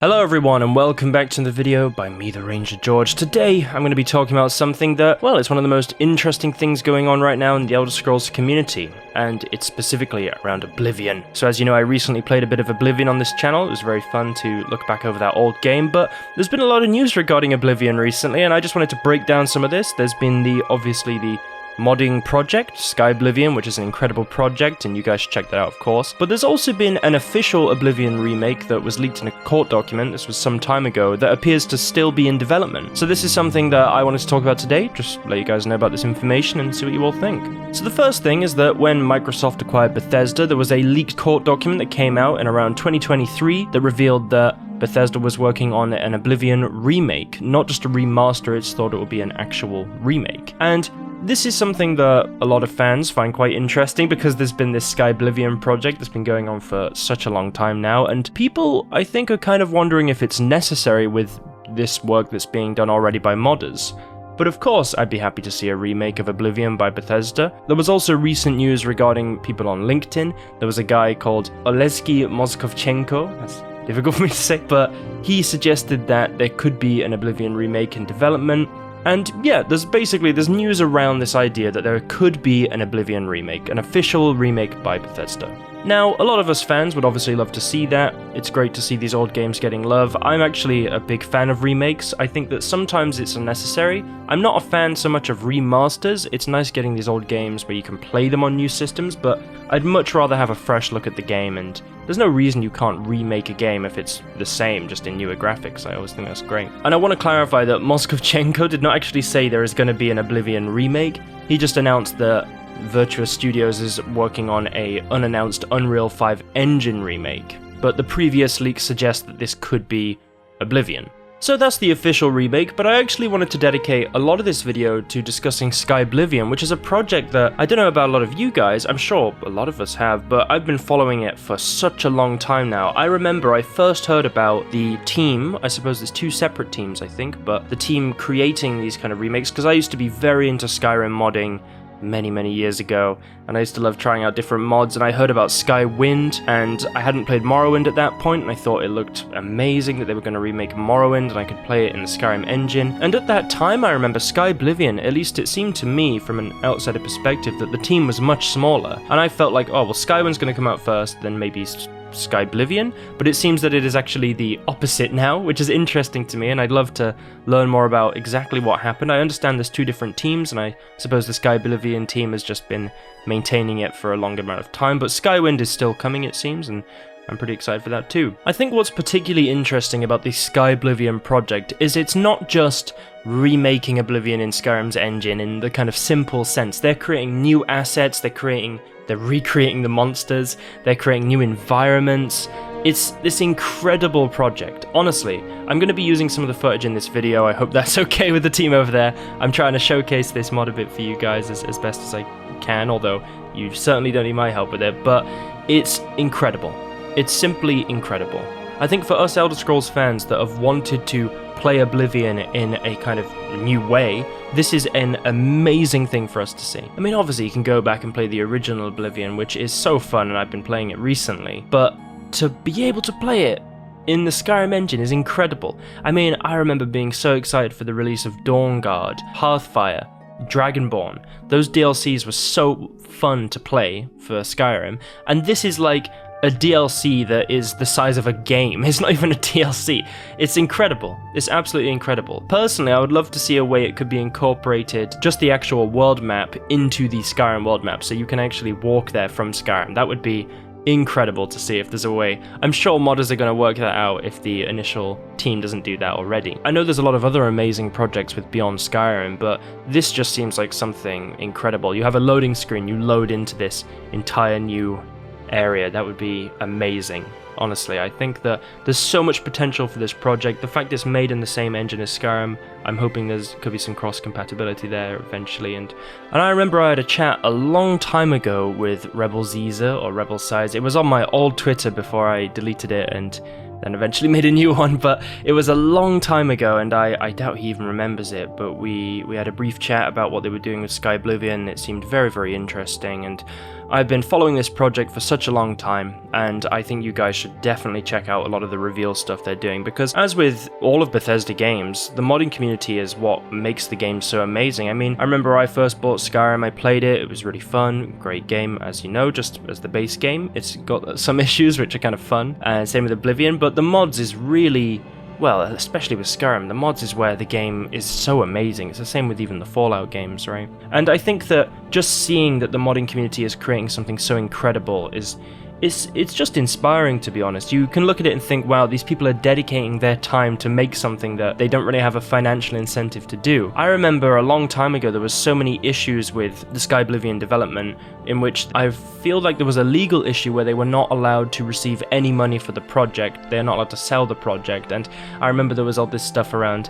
Hello everyone and welcome back to the video by me, the Ranger George. Today I'm going to be talking about something that, well, it's one of the most interesting things going on right now in the Elder Scrolls community, and it's specifically around Oblivion. So as you know, I recently played a bit of Oblivion on this channel. It was very fun to look back over that old game, but there's been a lot of news regarding Oblivion recently, and I just wanted to break down some of this. There's been obviously the modding project, Skyblivion, which is an incredible project, and you guys should check that out, of course. But there's also been an official Oblivion remake that was leaked in a court document, this was some time ago, that appears to still be in development. So this is something that I wanted to talk about today, just let you guys know about this information and see what you all think. So the first thing is that when Microsoft acquired Bethesda, there was a leaked court document that came out in around 2023 that revealed that Bethesda was working on an Oblivion remake, not just a remaster, it's thought it would be an actual remake. And this is something that a lot of fans find quite interesting because there's been this Skyblivion project that's been going on for such a long time now, and people, I think, are kind of wondering if it's necessary with this work that's being done already by modders. But of course, I'd be happy to see a remake of Oblivion by Bethesda. There was also recent news regarding people on LinkedIn. There was a guy called Oleski Moskovchenko, that's difficult for me to say, but he suggested that there could be an Oblivion remake in development. And yeah, there's news around this idea that there could be an Oblivion remake, an official remake by Bethesda. Now, a lot of us fans would obviously love to see that. It's great to see these old games getting love. I'm actually a big fan of remakes. I think that sometimes it's unnecessary. I'm not a fan so much of remasters. It's nice getting these old games where you can play them on new systems, but I'd much rather have a fresh look at the game, and there's no reason you can't remake a game if it's the same, just in newer graphics. I always think that's great. And I want to clarify that Moskovchenko did not actually say there is going to be an Oblivion remake. He just announced that Virtuous Studios is working on a unannounced Unreal 5 engine remake, but the previous leaks suggest that this could be Oblivion. So that's the official remake, but I actually wanted to dedicate a lot of this video to discussing Skyblivion, which is a project that I don't know about a lot of you guys, I'm sure a lot of us have, but I've been following it for such a long time now. I remember I first heard about the team, I suppose there's two separate teams I think, but the team creating these kind of remakes, because I used to be very into Skyrim modding many years ago, and I used to love trying out different mods, and I heard about Skywind, and I hadn't played Morrowind at that point, and I thought it looked amazing that they were going to remake Morrowind and I could play it in the Skyrim engine. And at that time I remember Skyblivion, at least it seemed to me from an outsider perspective that the team was much smaller, and I felt like, oh well, Skywind's going to come out first, then maybe Skyblivion, but it seems that it is actually the opposite now, which is interesting to me, and I'd love to learn more about exactly what happened. I understand there's two different teams, and I suppose the Skyblivion team has just been maintaining it for a longer amount of time, but Skywind is still coming, it seems, and I'm pretty excited for that too. I think what's particularly interesting about the Skyblivion project is it's not just remaking Oblivion in Skyrim's engine in the kind of simple sense. They're creating new assets, they're recreating the monsters, they're creating new environments. It's this incredible project. Honestly, I'm going to be using some of the footage in this video. I hope that's okay with the team over there. I'm trying to showcase this mod a bit for you guys as best as I can, although you certainly don't need my help with it, but it's incredible. It's simply incredible. I think for us Elder Scrolls fans that have wanted to play Oblivion in a kind of new way, this is an amazing thing for us to see. I mean, obviously you can go back and play the original Oblivion, which is so fun, and I've been playing it recently, but to be able to play it in the Skyrim engine is incredible. I mean, I remember being so excited for the release of Dawnguard, Hearthfire, Dragonborn. Those DLCs were so fun to play for Skyrim, and this is like a DLC that is the size of a game. It's not even a DLC. It's incredible. It's absolutely incredible. Personally, I would love to see a way it could be incorporated, just the actual world map, into the Skyrim world map, so you can actually walk there from Skyrim. That would be incredible to see if there's a way. I'm sure modders are going to work that out if the initial team doesn't do that already. I know there's a lot of other amazing projects with Beyond Skyrim, but this just seems like something incredible. You have a loading screen, you load into this entire new area. That would be amazing. Honestly, I think that there's so much potential for this project. The fact it's made in the same engine as Skyrim, I'm hoping could be some cross-compatibility there eventually. And I remember I had a chat a long time ago with Rebel Ziza or Rebel Size. It was on my old Twitter before I deleted it and then eventually made a new one, but it was a long time ago, and I doubt he even remembers it, but we had a brief chat about what they were doing with Skyblivion. It seemed very interesting, and I've been following this project for such a long time, and I think you guys should definitely check out a lot of the reveal stuff they're doing, because as with all of Bethesda games, the modding community is what makes the game so amazing. I mean, I remember I first bought Skyrim, I played it was really fun, great game, as you know, just as the base game. It's got some issues which are kind of fun, and same with Oblivion, but the mods is really... well, especially with Skyrim, the mods is where the game is so amazing. It's the same with even the Fallout games, right? And I think that just seeing that the modding community is creating something so incredible is... It's just inspiring, to be honest. You can look at it and think, wow, these people are dedicating their time to make something that they don't really have a financial incentive to do. I remember a long time ago there was so many issues with the Skyblivion development in which I feel like there was a legal issue where they were not allowed to receive any money for the project. They're not allowed to sell the project, and I remember there was all this stuff around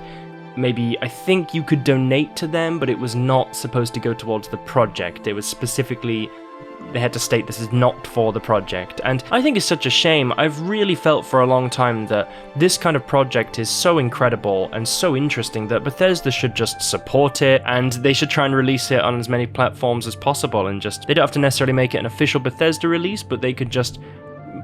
maybe, I think you could donate to them, but it was not supposed to go towards the project. It was specifically... they had to state this is not for the project, and I think it's such a shame. I've really felt for a long time that this kind of project is so incredible and so interesting that Bethesda should just support it, and they should try and release it on as many platforms as possible, and just, they don't have to necessarily make it an official Bethesda release, but they could just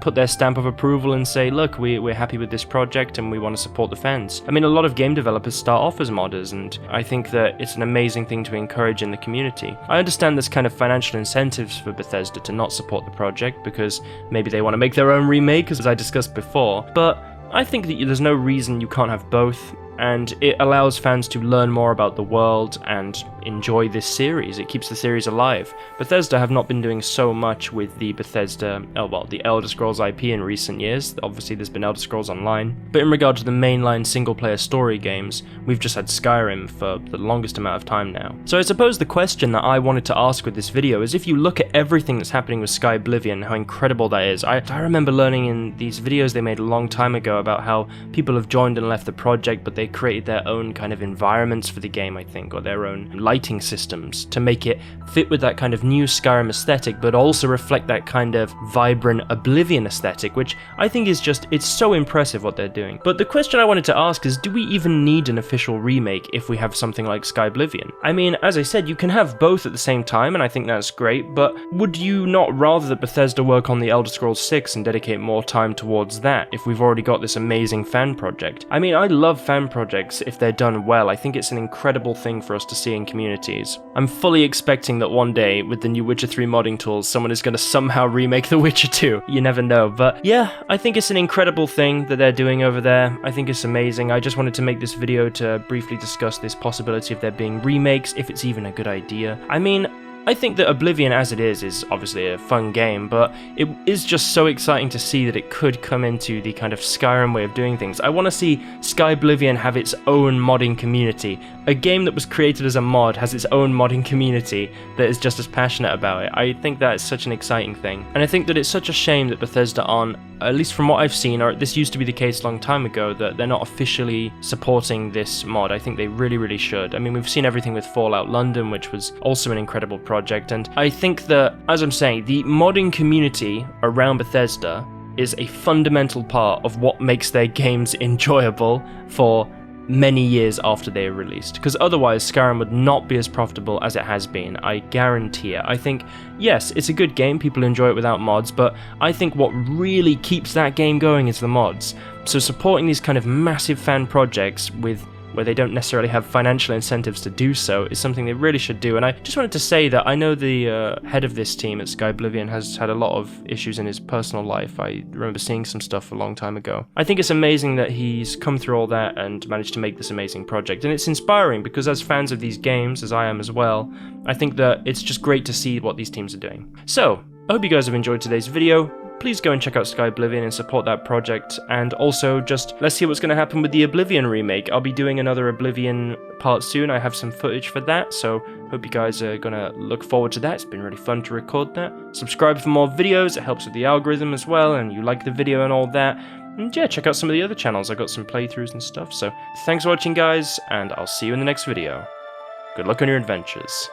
put their stamp of approval and say, look, we're happy with this project and we want to support the fans. I mean, a lot of game developers start off as modders, and I think that it's an amazing thing to encourage in the community. I understand there's kind of financial incentives for Bethesda to not support the project because maybe they want to make their own remake, as I discussed before, but I think that there's no reason you can't have both, and it allows fans to learn more about the world and enjoy this series. It keeps the series alive. Bethesda have not been doing so much with the the Elder Scrolls IP in recent years. Obviously there's been Elder Scrolls Online, but in regard to the mainline single-player story games, we've just had Skyrim for the longest amount of time now. So I suppose the question that I wanted to ask with this video is, if you look at everything that's happening with Skyblivion, how incredible that is. I remember learning in these videos they made a long time ago about how people have joined and left the project, but they created their own kind of environments for the game, I think, or their own lighting systems to make it fit with that kind of new Skyrim aesthetic, but also reflect that kind of vibrant Oblivion aesthetic, which I think is just, it's so impressive what they're doing. But the question I wanted to ask is, do we even need an official remake if we have something like Skyblivion? I mean, as I said, you can have both at the same time, and I think that's great, but would you not rather that Bethesda work on the Elder Scrolls 6 and dedicate more time towards that if we've already got this amazing fan project? I mean, I love fan projects if they're done well. I think it's an incredible thing for us to see in communities. I'm fully expecting that one day, with the new Witcher 3 modding tools, someone is going to somehow remake The Witcher 2. You never know, but yeah, I think it's an incredible thing that they're doing over there. I think it's amazing. I just wanted to make this video to briefly discuss this possibility of there being remakes, if it's even a good idea. I mean, I think that Oblivion as it is obviously a fun game, but it is just so exciting to see that it could come into the kind of Skyrim way of doing things. I want to see Skyblivion have its own modding community. A game that was created as a mod has its own modding community that is just as passionate about it. I think that is such an exciting thing. And I think that it's such a shame that Bethesda aren't, at least from what I've seen, or this used to be the case a long time ago, that they're not officially supporting this mod. I think they really, really should. I mean, we've seen everything with Fallout London, which was also an incredible project, and I think that, as I'm saying, the modding community around Bethesda is a fundamental part of what makes their games enjoyable for many years after they are released, because otherwise Skyrim would not be as profitable as it has been. I guarantee it. I think, yes, it's a good game, people enjoy it without mods, but I think what really keeps that game going is the mods. So supporting these kind of massive fan projects where they don't necessarily have financial incentives to do so is something they really should do. And I just wanted to say that I know the head of this team at Skyblivion has had a lot of issues in his personal life. I remember seeing some stuff a long time ago. I think it's amazing that he's come through all that and managed to make this amazing project. And it's inspiring because as fans of these games, as I am as well, I think that it's just great to see what these teams are doing. So, I hope you guys have enjoyed today's video. Please go and check out Skyblivion and support that project, and also just let's see what's going to happen with the Oblivion remake. I'll be doing another Oblivion part soon. I have some footage for that, so hope you guys are going to look forward to that. It's been really fun to record that. Subscribe for more videos, it helps with the algorithm as well, and you like the video and all that. And yeah, check out some of the other channels. I got some playthroughs and stuff, so thanks for watching guys, and I'll see you in the next video. Good luck on your adventures.